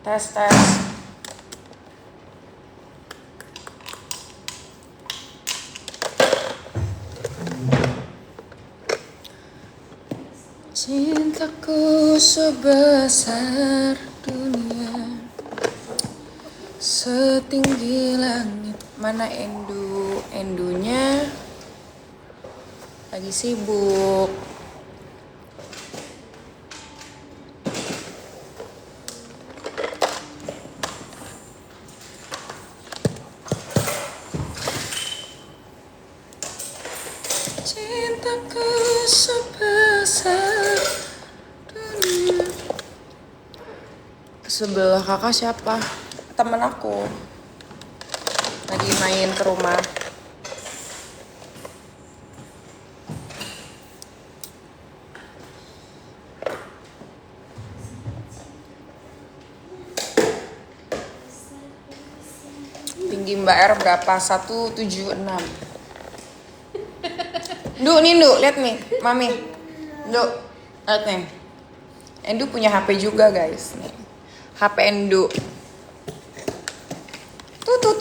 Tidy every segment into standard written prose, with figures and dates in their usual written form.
Tes, tes. Cintaku sebesar dunia, setinggi langit. Mana Endu? Endunya lagi sibuk. Cintaku sebesar dunia. Sebelah kakak siapa? Temen aku lagi main ke rumah. Tinggi Mbak R berapa? 176. Nih, lihat nih, Mami. Lihat nih. Endu punya HP juga, guys. Nih. HP Endu. Tut.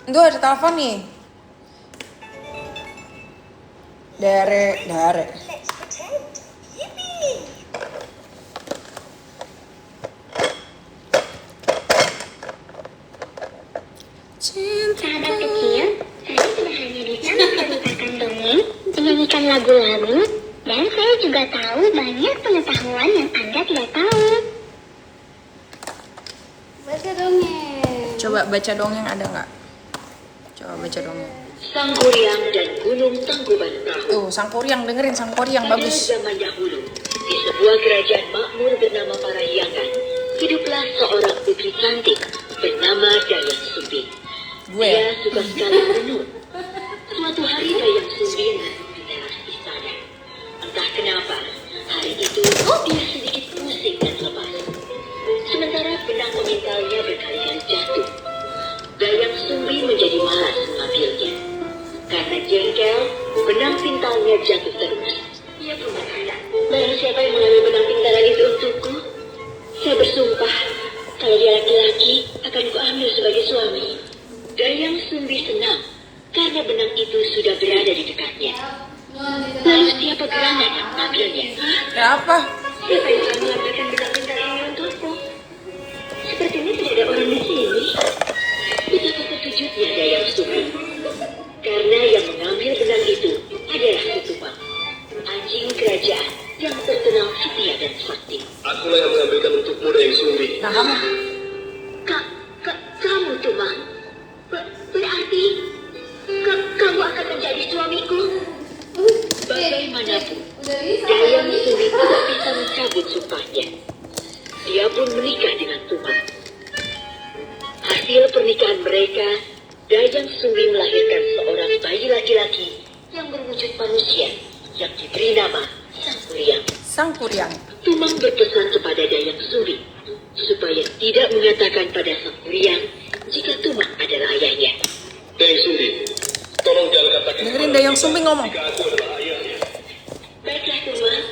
Endu ada telepon nih. Dare. Sahabat kecil, saya tidak hanya bisa menceritakan dongeng, menyanyikan lagu-lagu, dan saya juga tahu banyak pengetahuan yang Anda tidak tahu. Baca dongeng. Coba baca dongeng ada nggak? Coba baca dongeng. Sang Kuryang dan Gunung Tangkuban Perahu. Tuh, Sang Kuryang, dengerin Sang Kuryang Pada bagus. zaman dahulu, di sebuah kerajaan makmur bernama Parahyangan, hiduplah seorang putri cantik bernama Dayang Sumbi. Gue. Dia suka sekali merenung. Suatu hari Dayang Sumbi di teras istana. Entah kenapa, hari itu dia sedikit pusing dan lemas. Sementara benang pengintalnya berkali-kali jatuh. Dayang Sumbi menjadi malas mengambilnya. Karena jengkel, benang pintalnya jatuh terus. Ia pun berkata, "Barang siapa yang mengambil benang pintalan itu untukku? Saya bersumpah, kalau dia laki-laki, akan kuambil sebagai suami." Dayang Sumbi senang, karena benang itu sudah berada di dekatnya. Lalu siapa gerangan yang mengambilnya? Kenapa? Siapa yang akan mengambilkan benang pintar ini untukku? Sepertinya tidak ada orang di sini. Betapa terkejutnya Dayang Sumbi. Karena yang mengambil benang itu adalah Kutumang, anjing kerajaan yang terkenal setia dan sakti. Akulah yang mengambilkan untukmu, Dayang Sumbi. Nah, kamu. Kamu Tumang? Berarti kamu akan menjadi suamiku? Bagaimanapun, Dayang Sumbi tidak bisa mencabut sumpahnya. Dia pun menikah dengan Tumang. Hasil pernikahan mereka, Dayang Sumbi melahirkan seorang bayi laki-laki yang berwujud manusia yang diberi nama Sang Kuryang. Sang Kuryang. Tumang berpesan kepada Dayang Sumbi supaya tidak mengatakan pada Sang Kuryang jika Tumang adalah ayahnya. Dayang Sumbi, tolong jangan katakan. Dengerin Dayang Sumbi ngomong. Jika aku adalah ayahnya. Baiklah Tumang,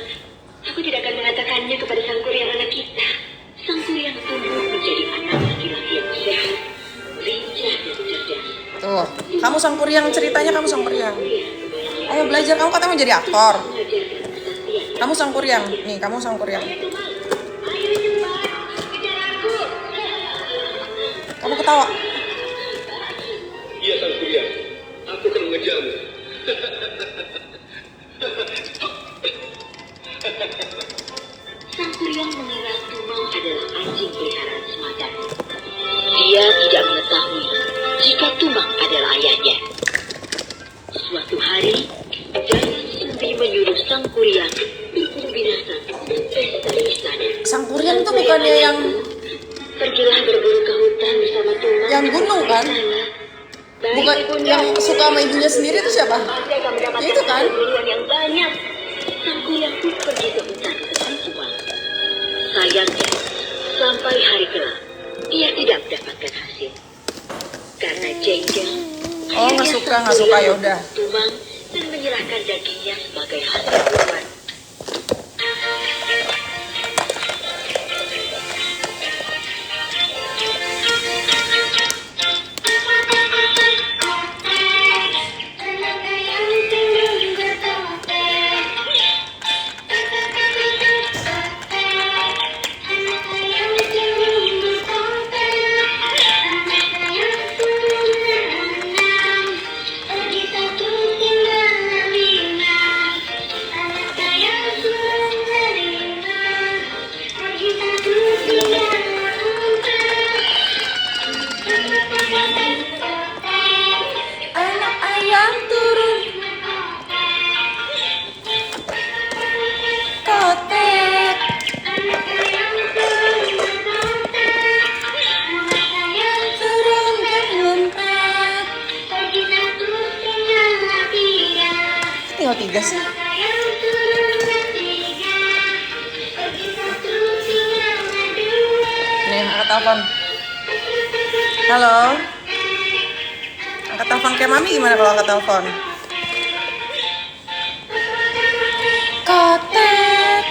aku tidak akan mengatakannya kepada Sang Kuryang anak kita. Sang Kuryang tumbuh menjadi anak laki-laki yang sehat, lincah dan cerdas. Tuh, kamu Sang Kuryang, ceritanya kamu Sang Kuryang. Ayo belajar, kamu katanya mau jadi aktor. Mengajarkan kesaktian. Kamu Sang Kuryang. Nih, kamu Sang Kuryang. Ayo Tumang, ayo cepat, kejar aku. Kamu ketawa. Iya, Sang Kuryang. Aku akan mengejarmu. Sang Kuryang mengira Tumang adalah anjing peliharaan semacam. Dia tidak mengetahui jika Tumang adalah ayahnya. Suatu hari, Dayang Sumbi menyuruh Sang Kuryang berburu binatang untuk pesta di istana. Sang Kuryang tuh bukannya yang Pergilah berburu ke hutan bersama Tumang. Yang gunung, kan? Baik, bukan Ibunda. yang suka sama ibunya sendiri itu siapa? Pasti akan mendapatkan Ya, itu kan? perburuan yang banyak. Sang Kuryang pun pergi ke hutan bersama Tumang. Sayangnya, sampai hari kelak, ia tidak mendapatkan hasil. Karena jengkel, Oh, nggak suka, yaudah. Tumang dan menyerahkan dagingnya sebagai hasil buruan. telepon. Halo. Angkat telepon kayak mami gimana kalau angkat telepon? Kotek.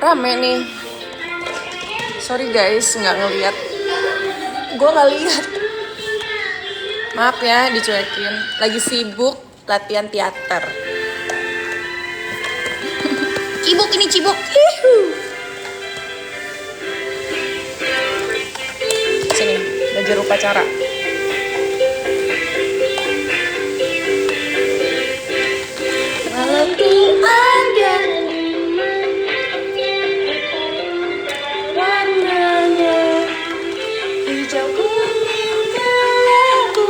Rame nih. Sorry guys, nggak ngeliat. Gue nggak lihat. Maaf ya, dicuekin. Lagi sibuk latihan teater. Cibuk ini cibuk. Sini, belajar upacara. Kalau tuh ada warnanya hijau kuning kelabu,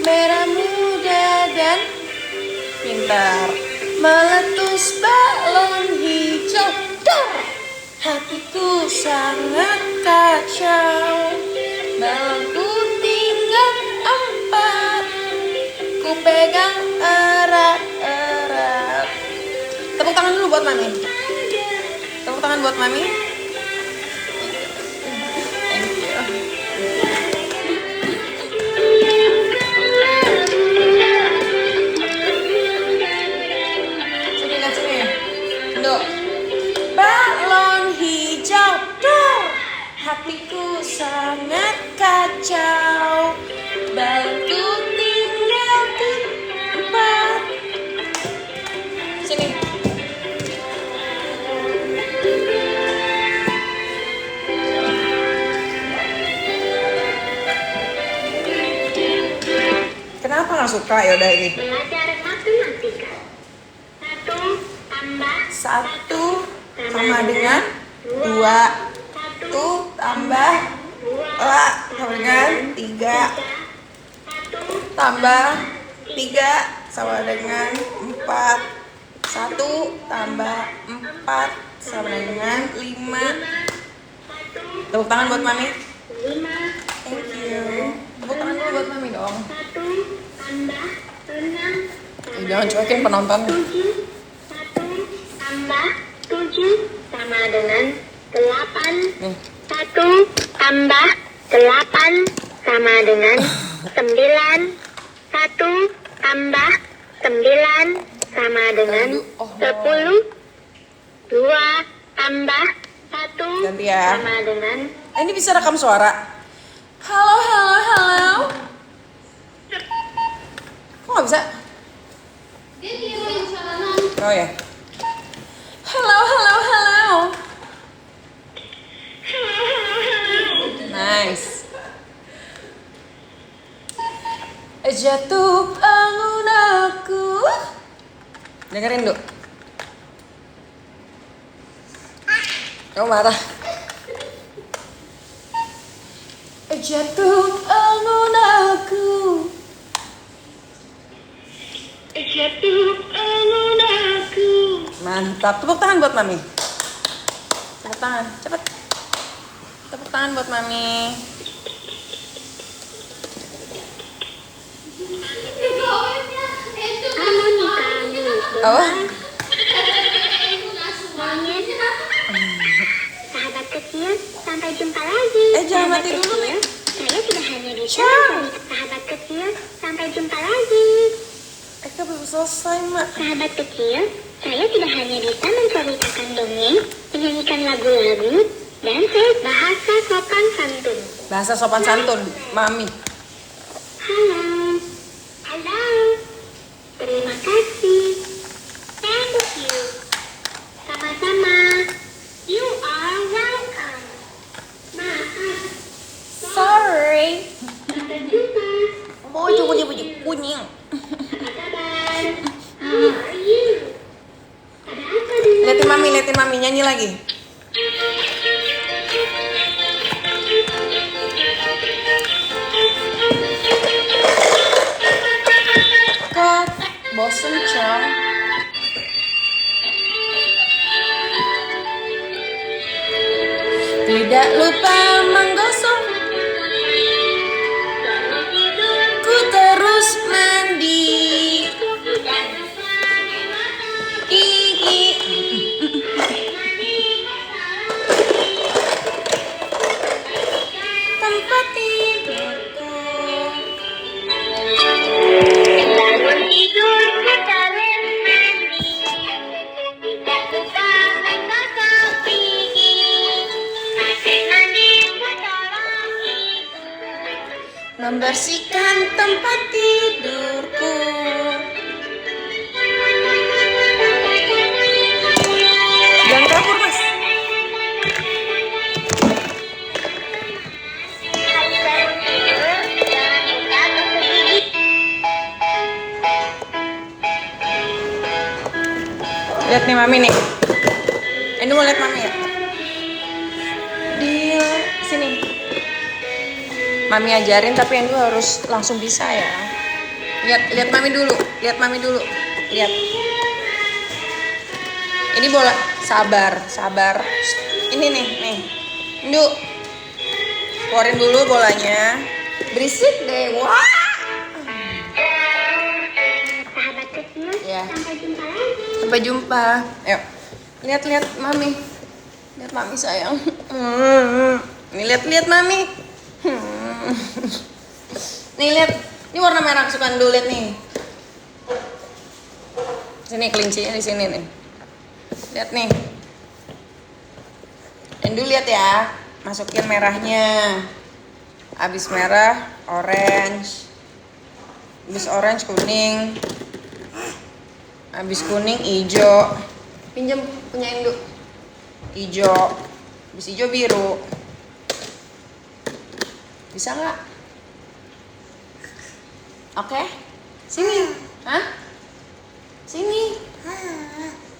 merah muda dan pintar, meletus balon hijau. Dar! Hatiku sangat kacau, balonku tinggal 4, ku pegang erat-erat. Tepuk tangan dulu buat mami. Tepuk tangan buat mami. Thank you. Sini, lihat sini. Duk. Balon hijau, dar! Hatiku sangat kacau, balonku tinggal 4. Sini. Kenapa nggak suka? Yaudah ini. Belajar matematika. 1 sama dengan 2. 1 tambah 2 sama dengan 3. Tambah 3 sama dengan 4. 1 tambah 4 sama dengan 5. Tepuk tangan buat mami. 5. Thank you. Tepuk tangan dulu buat mami dong. 1 tambah 6. Jangan cuekin penonton. 7. 1 tambah 7 sama dengan 8. Nih. 1 tambah 8 sama dengan 9. 1 tambah 9 sama dengan 10. 2 tambah 1 Ganti ya. sama dengan Ini bisa rekam suara. Halo, halo, halo. Kok nggak bisa? Oh ya. Halo, halo, halo. Nice. Jatuh bangun aku. Dengerin dulu. Kamu marah. Jatuh bangun aku. jatuh bangun aku. Mantap. Tepuk tangan buat mami. Tepuk tangan, cepet. Tepuk tangan buat mami. Oh. Sahabat kecil, sampai jumpa lagi. Jangan mati dulu nih. Saya tidak hanya bisa sahabat kecil, sampai jumpa lagi. Eka belum selesai, Mak. Sahabat kecil, saya tidak hanya bisa menceritakan dongeng, menyanyikan lagu-lagu, dan saya bahasa sopan santun. Bahasa sopan santun, mami. Halo. Halo. Terima kasih. Thank you. Sama-sama. You are welcome. Maaf. Sorry. Sampai jumpa. Bujuk, bujuk, bujuk. Kunying. Apa kabar? How are you? Ada apa di Liatin mami, nyanyi lagi. Kok bosen, Cong? Tidak lupa menggosok. Ku terus mandi. membersihkan tempat tidurku. Jangan kabur, Mas. Habis bangun tidur, jangan lupa gosok gigi. Lihat nih Mami nih. Endu mau lihat Mami ya? Di sini. Mami ajarin tapi Endu harus langsung bisa ya. Lihat Mami dulu. Lihat Mami dulu. Lihat. Ini bola. Sabar. Ini nih. Endu. Keluarin dulu bolanya. Berisik deh. Wah. Sahabat kecil, Ya. sampai jumpa lagi. Sampai jumpa. Ayo. Lihat Mami. Lihat Mami sayang. Nih lihat Mami. Nih lihat. Ini warna merah kesukaan dulu, lihat nih. Sini kelincinya di sini nih. Lihat nih. Endu lihat ya. Masukin merahnya. Habis merah, orange. Habis orange kuning. Habis kuning hijau. Pinjam punya Endu. Hijau. Habis hijau biru. Bisa nggak? Oke. Sini. Hah? Sini.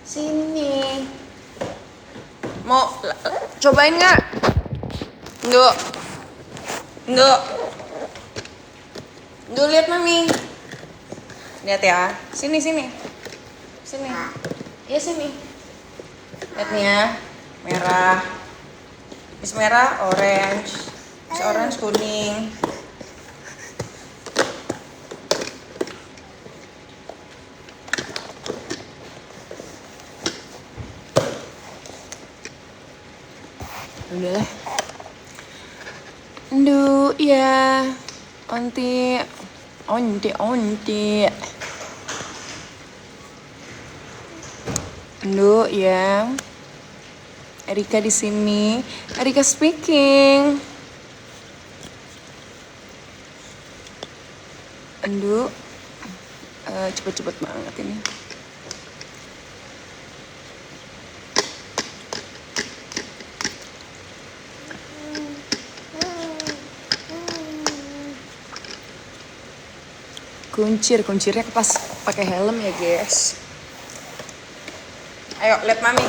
Sini. Mau cobain nggak? Enggak. Enggak lihat Mami. Lihat ya. Sini. Iya sini. Lihat nih ya. Merah. Habis merah orange. Habis orange kuning. Udah lah. Endu ya. Onti. Endu ya. Erika di sini. Erika speaking. Endu. Cepet-cepet banget ini. Kuncirnya pas pakai helm ya guys. Ayo lihat Mami.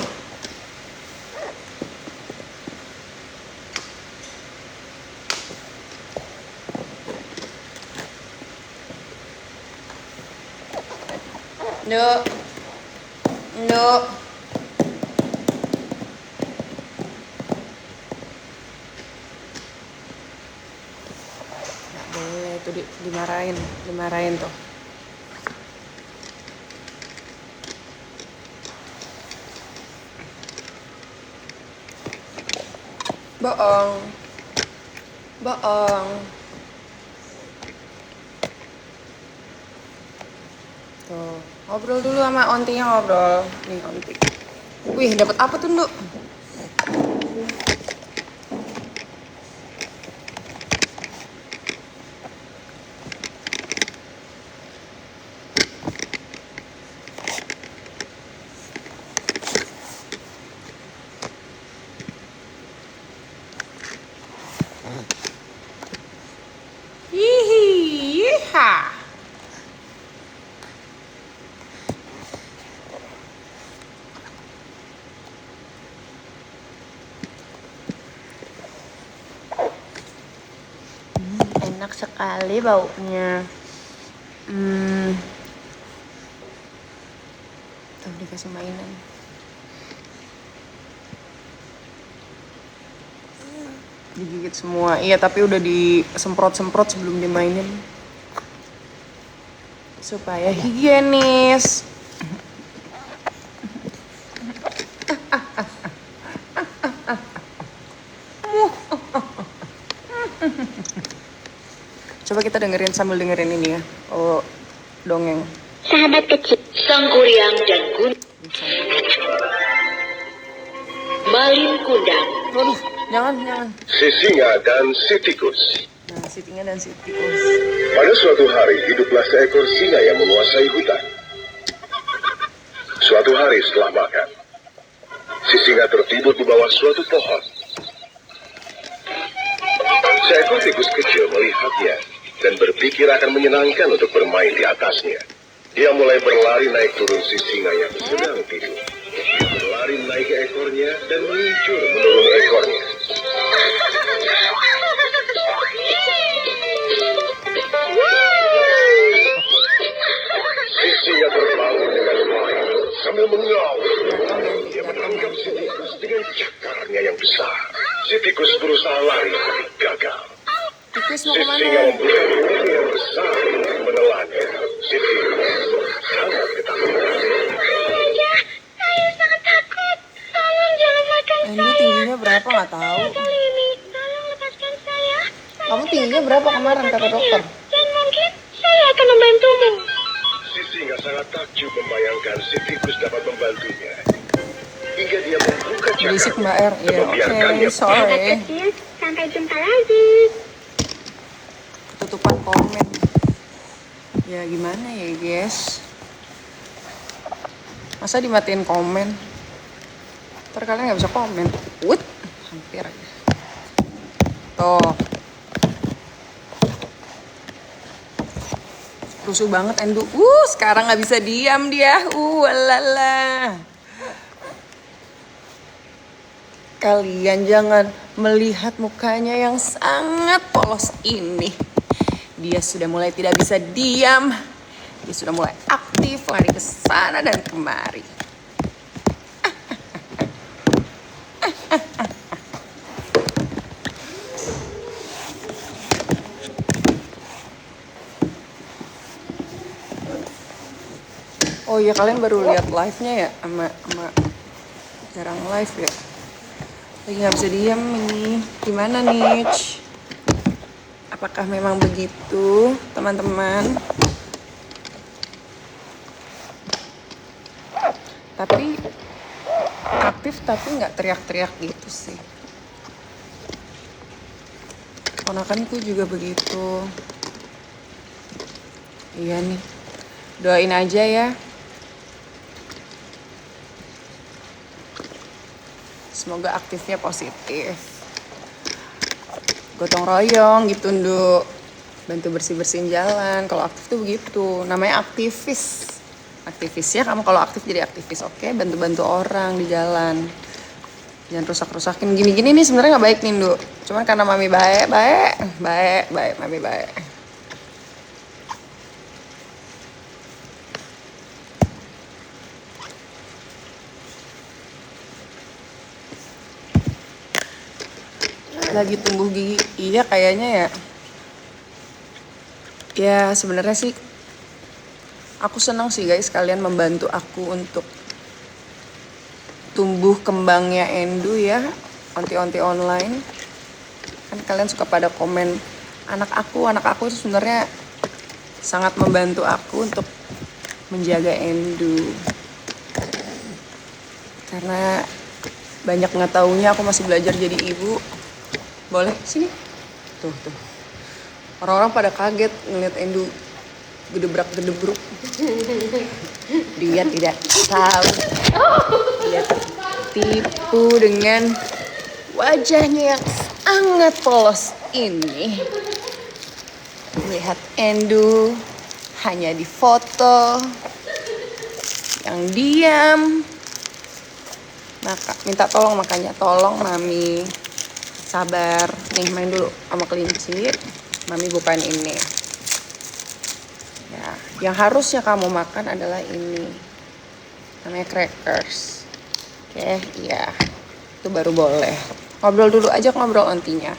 Nduk. Nggak boleh tuh dimarahin tuh. Bohong. Tuh, ngobrol dulu sama ontinya ngobrol. Nih onti. Wih, dapat apa tuh, Nduk? Yiha. Enak sekali baunya. Tuh dikasih mainan. Digigit semua. Iya, tapi udah disemprot-semprot sebelum dimainin. Supaya higienis. Coba kita sambil dengerin ini ya. Oh, dongeng. Sahabat kecil. Sang Kuryang dan Malin Kundang. Waduh, jangan. Si singa dan si tikus. Nah, si singa dan si tikus. Pada suatu hari, hiduplah seekor singa yang menguasai hutan. Suatu hari setelah makan, si singa tertidur di bawah suatu pohon. Seekor tikus kecil melihatnya dan berpikir akan menyenangkan untuk bermain di atasnya. Dia mulai berlari naik turun si singa yang sedang tidur. Dia berlari naik ke ekornya dan meluncur menurun ekornya. Si singa terbangun dengan baik sambil mengaum. Dia menangkap si tikus dengan cakarnya yang besar. Si tikus berusaha lari tapi gagal. Tikus Si mau singa kemana? membuka mulutnya yang besar untuk menelannya. Si tikus sangat ketakutan. Saya sangat takut. Tolong jangan makan Endu tingginya berapa nggak tahu. kali ini. Tolong lepaskan saya. Kamu tingginya berapa kemarin kata dokter? Dan mungkin saya akan membantumu. Si singa sangat takjub membayangkan si tikus dapat membantunya. Hingga dia membuka Berisik cakar Mbak R. dan Iya, membiarkannya oke, sorry. Kecil, sampai jumpa lagi. Tutupan komen. Ya gimana ya guys? Masa dimatiin komen? Ntar kalian nggak bisa komen. Wut, hampir aja. Tuh. Rusuh banget Endu. Sekarang nggak bisa diam dia. Lala. Kalian jangan melihat mukanya yang sangat polos ini. Dia sudah mulai tidak bisa diam. Dia sudah mulai aktif lari ke sana dan kemari. Oh iya, kalian baru lihat live-nya ya sama jarang live ya. Lagi nggak bisa diam ini. Gimana nih? Apakah memang begitu, teman-teman? Tapi aktif tapi nggak teriak-teriak gitu sih. Ponakanku juga begitu. Iya nih. Doain aja ya. Semoga aktifnya positif. Gotong royong gitu, Nduk. Bantu bersih-bersihin jalan. Kalau aktif tuh begitu. Namanya aktivis. Aktivisnya kamu kalau aktif jadi aktivis, oke? Bantu-bantu orang di jalan. Jangan rusak-rusakin. Gini-gini nih sebenarnya nggak baik nih, Nduk. Cuman karena mami baik, mami baik. Lagi tumbuh gigi, iya kayaknya ya. Ya sebenarnya sih aku senang sih guys kalian membantu aku untuk tumbuh kembangnya Endu ya, onti-onti online. Kan kalian suka pada komen anak aku itu sebenarnya sangat membantu aku untuk menjaga Endu. Karena banyak nggak taunya aku masih belajar jadi ibu. Boleh sini. Tuh. Orang-orang pada kaget ngeliat Endu gedebrak-gedebruk. Dia tidak tahu. Dia tertipu dengan wajahnya yang sangat polos ini. Lihat Endu hanya di foto yang diam. Minta tolong makanya, tolong mami. Sabar, nih main dulu sama kelinci. Mami bukan ini. Ya, yang harusnya kamu makan adalah ini. Namanya crackers. Oke, iya. Itu baru boleh. Ngobrol dulu aja, ngobrol ontinya.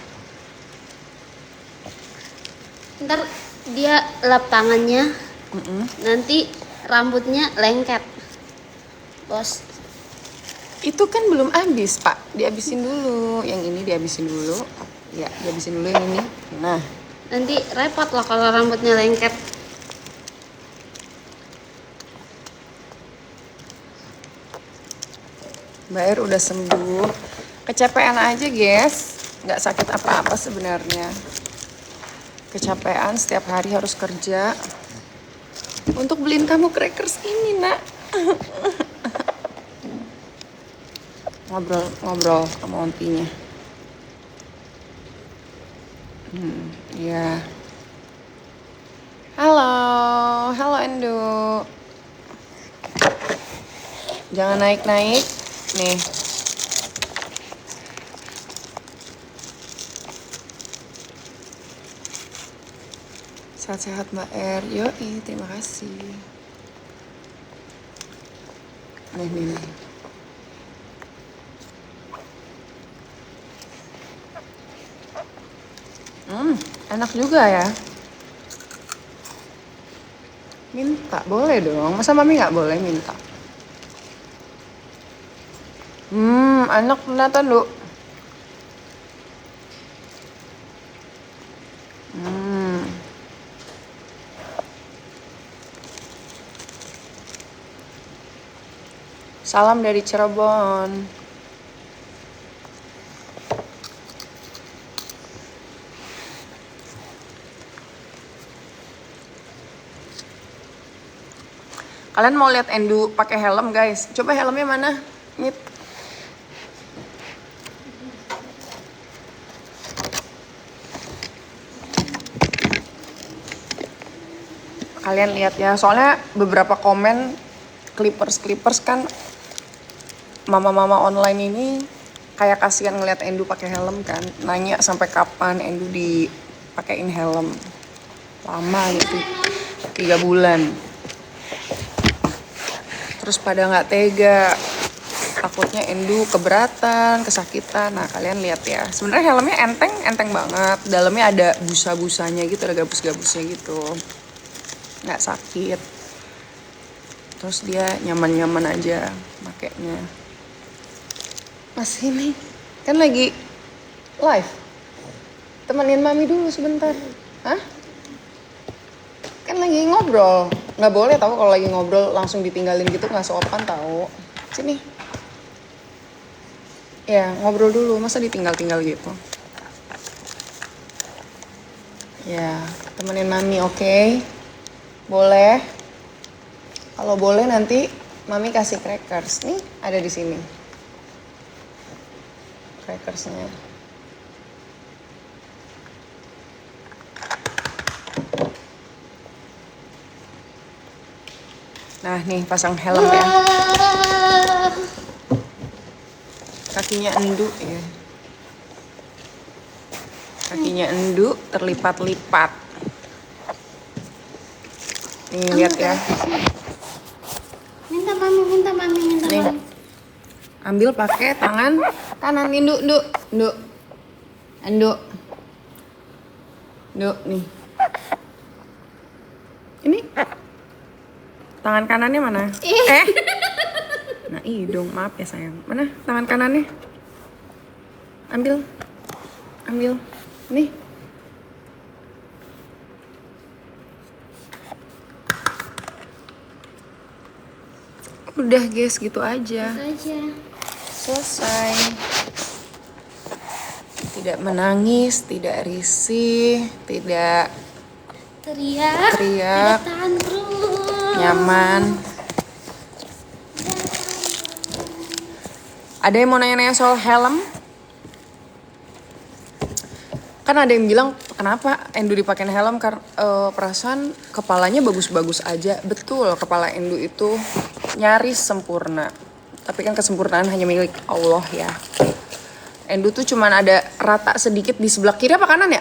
Ntar dia lap tangannya, nanti rambutnya lengket, bos. Itu kan belum habis, Pak. Dihabisin dulu. Yang ini dihabisin dulu. Ya, dihabisin dulu yang ini. Nah, Nanti repot loh kalau rambutnya lengket. Mbak Er udah sembuh. Kecapean aja, guys. Nggak sakit apa-apa sebenarnya. kecapean setiap hari harus kerja untuk beliin kamu crackers ini, nak. Ngobrol sama ontinya. Ya. Halo Endo. Jangan naik-naik, nih. Sehat-sehat Mbak R. Yoi, terima kasih. Nih. Enak juga ya. Minta, boleh dong. Masa Mami nggak boleh minta? Enak ternyata, Lu. Salam dari Cirebon. Kalian mau lihat Endu pakai helm, guys? Coba helmnya mana? Nit. Kalian lihat ya, soalnya beberapa komen clippers kan mama-mama online ini kayak kasihan ngeliat Endu pakai helm kan, nanya sampai kapan Endu dipakein helm. Lama gitu, 3 bulan. Terus pada nggak tega, takutnya Endu keberatan, kesakitan. Nah kalian lihat ya, sebenarnya helmnya enteng banget, dalamnya ada busa-busanya gitu, ada gabus-gabusnya gitu, nggak sakit. Terus dia nyaman-nyaman aja makainya. Mas ini kan lagi live, temenin Mami dulu sebentar. Hah? Kan lagi ngobrol. Nggak boleh tahu kalau lagi ngobrol langsung ditinggalin gitu, nggak sopan tahu. Sini. Ya ngobrol dulu, masa ditinggal-tinggal gitu. Ya temenin Mami, oke? Boleh. Kalau boleh nanti Mami kasih crackers. Nih ada di sini. Crackersnya. Nah nih pasang helm ya. Kakinya Endu ya. Kakinya Endu terlipat-lipat. Nih lihat ya. Minta mami. Nih. Ambil pakai tangan kanan. Endu nih. Ini tangan kanannya mana? Nah dong, maaf ya sayang. Mana tangan kanannya? Ambil. Nih. Udah guys, gitu aja. Selesai. Tidak menangis, tidak risih, tidak teriak, tidak tantrum, nyaman. Ada yang mau nanya-nanya soal helm? Kan ada yang bilang kenapa Endu dipakein helm, karena perasaan kepalanya bagus-bagus aja. Betul, kepala Endu itu nyaris sempurna. Tapi kan kesempurnaan hanya milik Allah ya. Endu tuh cuman ada rata sedikit di sebelah kiri apa kanan ya?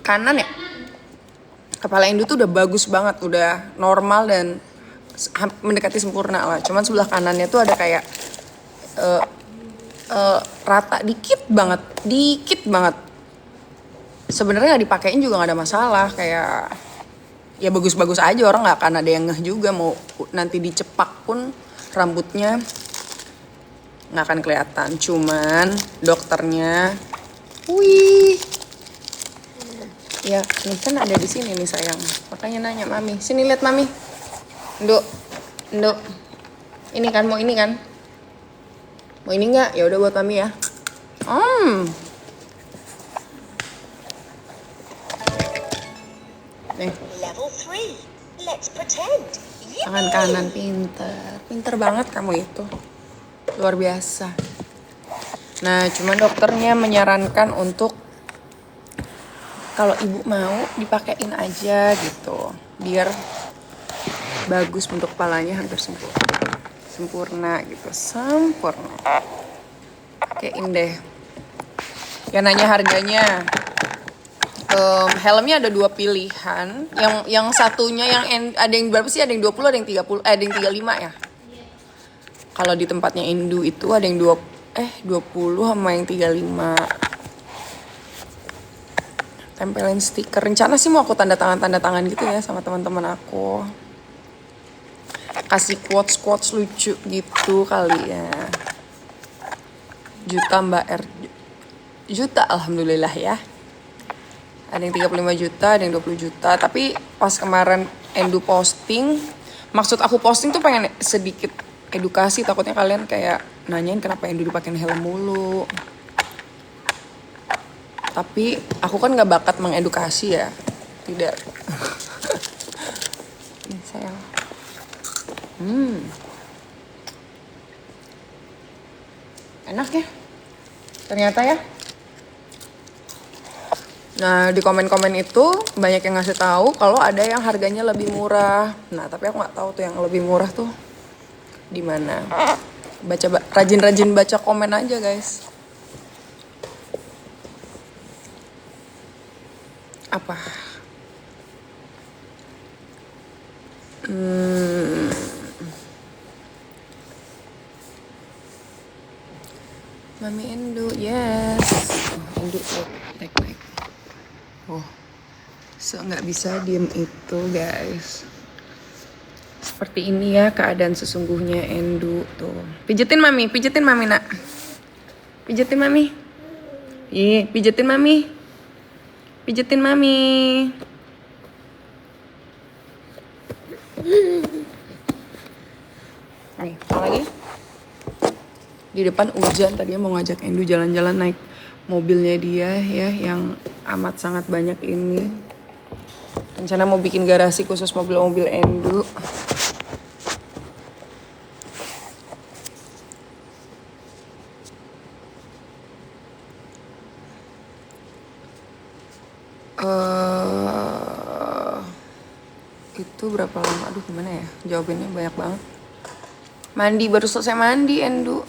Kanan ya? Kepala Endu tuh udah bagus banget, udah normal dan mendekati sempurna lah. Cuman sebelah kanannya tuh ada kayak rata dikit banget. Sebenarnya nggak dipakein juga nggak ada masalah, kayak ya bagus-bagus aja, orang nggak akan ada yang ngeh juga. Mau nanti dicepak pun rambutnya nggak akan kelihatan. Cuman dokternya, wih, ya ini kan ada di sini nih sayang, makanya nanya Mami. Sini lihat Mami, Nduk, ini kan mau ini kan, mau ini nggak? Ya udah buat Mami ya. Nih, Level 3. Let's pretend. tangan kanan pinter banget kamu itu, luar biasa. Nah, cuman dokternya menyarankan untuk kalau ibu mau dipakein aja gitu, biar bagus bentuk kepalanya hampir sempurna gitu, sempurna. Pakein deh. Ya nanya harganya. Helmnya ada 2 pilihan. Yang satunya ada yang berapa sih? Ada yang 20, ada yang 30, ada yang 35 ya. Kalau di tempatnya Indu itu ada yang 20 sama yang 35. Tempelin stiker. Rencana sih mau aku tanda tangan gitu ya sama teman-teman aku. Kasih quotes lucu gitu kali ya. Juta Mbak R. Juta alhamdulillah ya. Ada yang 35 juta, ada yang 20 juta. Tapi pas kemarin Endu posting, maksud aku posting tuh pengen sedikit edukasi. Takutnya kalian kayak nanyain kenapa Endu dipakein helm mulu. Tapi aku kan gak bakat mengedukasi ya. Tidak. Ini sayang. Enak ya. Ternyata ya. Nah, di komen-komen itu banyak yang ngasih tahu kalau ada yang harganya lebih murah. Nah, tapi aku nggak tahu tuh yang lebih murah tuh di mana. Rajin-rajin baca komen aja, guys. Apa? Mami Endu, yes. Endu, naik. Oh, nggak bisa diem itu, guys. Seperti ini ya keadaan sesungguhnya Endu tuh. Pijetin mami nak. Pijetin mami. Pijetin mami. Pijetin mami. Nih, apa lagi? Di depan hujan, tadinya mau ngajak Endu jalan-jalan naik mobilnya dia ya, yang amat sangat banyak ini. Rencana mau bikin garasi khusus mobil-mobil Endu. Itu berapa lama? Aduh gimana ya? Jawabannya banyak banget. Mandi, baru selesai mandi Endu.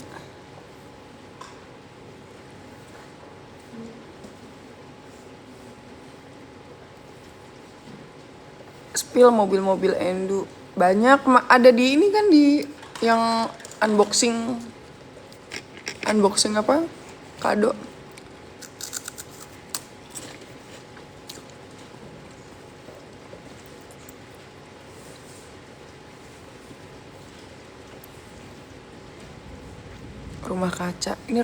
Spill mobil-mobil Endu. Banyak ada di ini kan, di yang unboxing apa? Kado. Rumah kaca. Ini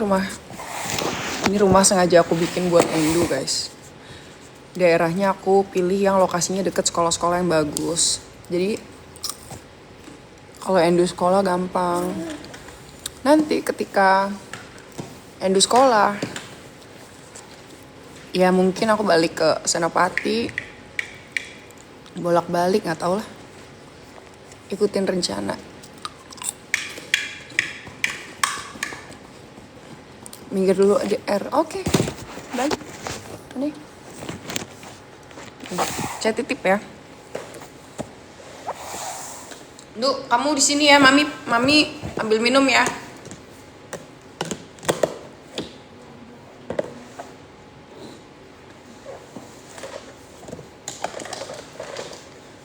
rumah sengaja aku bikin buat Endu, guys. Daerahnya aku pilih yang lokasinya deket sekolah-sekolah yang bagus. Jadi kalau Endu sekolah gampang. Nanti ketika Endu sekolah, ya mungkin aku balik ke Senopati, bolak-balik, nggak tahu lah. Ikutin rencana. Minggir dulu DR. Oke. Bye. Nih. Saya titip ya. Duh, kamu di sini ya, mami ambil minum ya.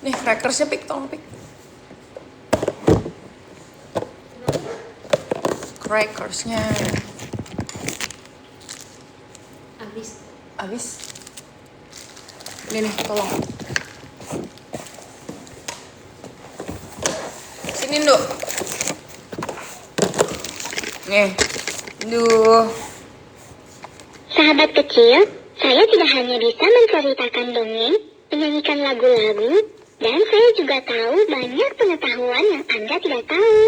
Nih, crackersnya pik, tolong pik. Crackersnya. Habis. Ini nih, tolong. Sini, Nduk. Nih. Duh. Sahabat kecil, saya tidak hanya bisa menceritakan dongeng, menyanyikan lagu-lagu, dan saya juga tahu banyak pengetahuan yang Anda tidak tahu.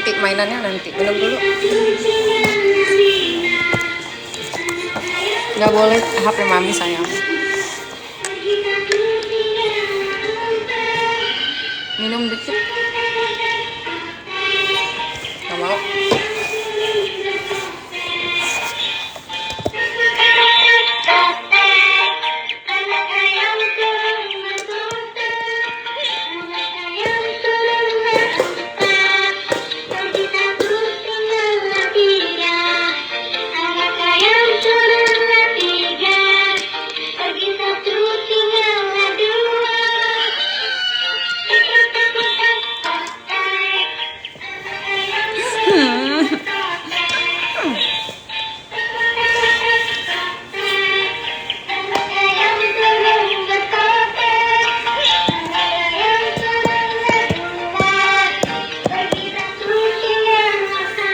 Nanti mainannya nanti. Minum dulu. Nggak boleh HP mami sayang. Minum dikit. Nggak mau.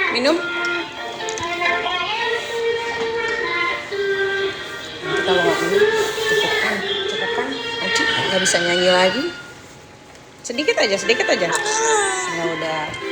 Minum. Nanti kalau nggak minum, cukup kan? Nanti nggak bisa nyanyi lagi. Sedikit aja. Ya udah.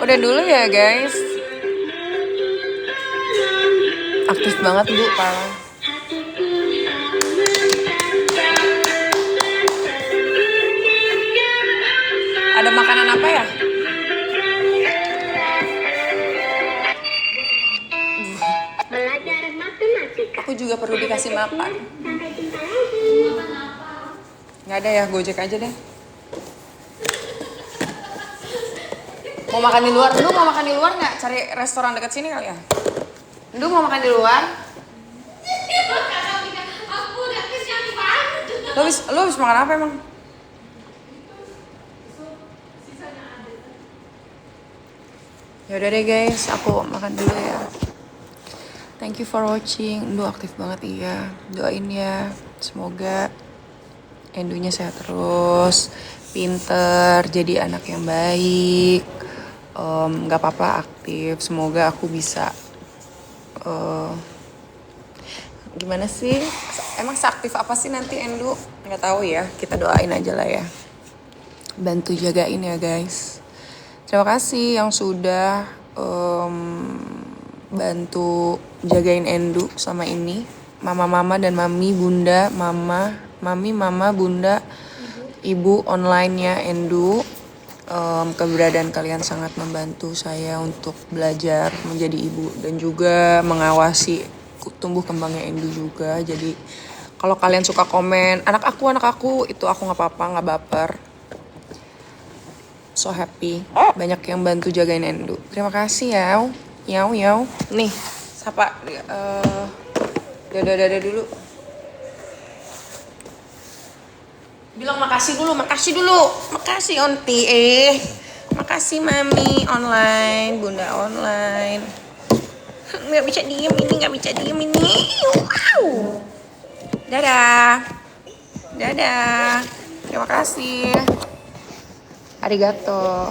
Udah dulu ya guys. Aktif banget Bu, parah. Ada makanan apa ya? Belajar matematika. Aku juga perlu dikasih makan. Sampai jumpa lagi. Nggak ada ya, Gojek aja deh. Mau makan di luar? Lu mau makan di luar nggak? Cari restoran dekat sini kali ya? Lu mau makan di luar? Lu habis makan apa emang? Ya udah deh guys, aku makan dulu ya. Thank you for watching. Lu aktif banget iya. Doain ya, semoga Endunya sehat terus, pinter, jadi anak yang baik. Gak apa-apa aktif. Semoga aku bisa gimana sih? Emang seaktif apa sih nanti Endu? Nggak tahu ya. Kita doain aja lah ya. Bantu jagain ya guys. Terima kasih yang sudah bantu jagain Endu sama ini. Mama dan mami, bunda, mama, bunda, ibu online-nya Endu. Keberadaan kalian sangat membantu saya untuk belajar menjadi ibu dan juga mengawasi tumbuh kembangnya Endu juga. Jadi kalau kalian suka komen anak aku itu aku nggak apa-apa, nggak baper. So happy banyak yang bantu jagain Endu. Terima kasih ya. Yaw. Nih sapa dadah dulu. Bilang makasih dulu. Makasih Onti. Makasih Mami online, Bunda online. Nggak bisa diem ini. Wow. Dadah. Terima kasih. Arigato.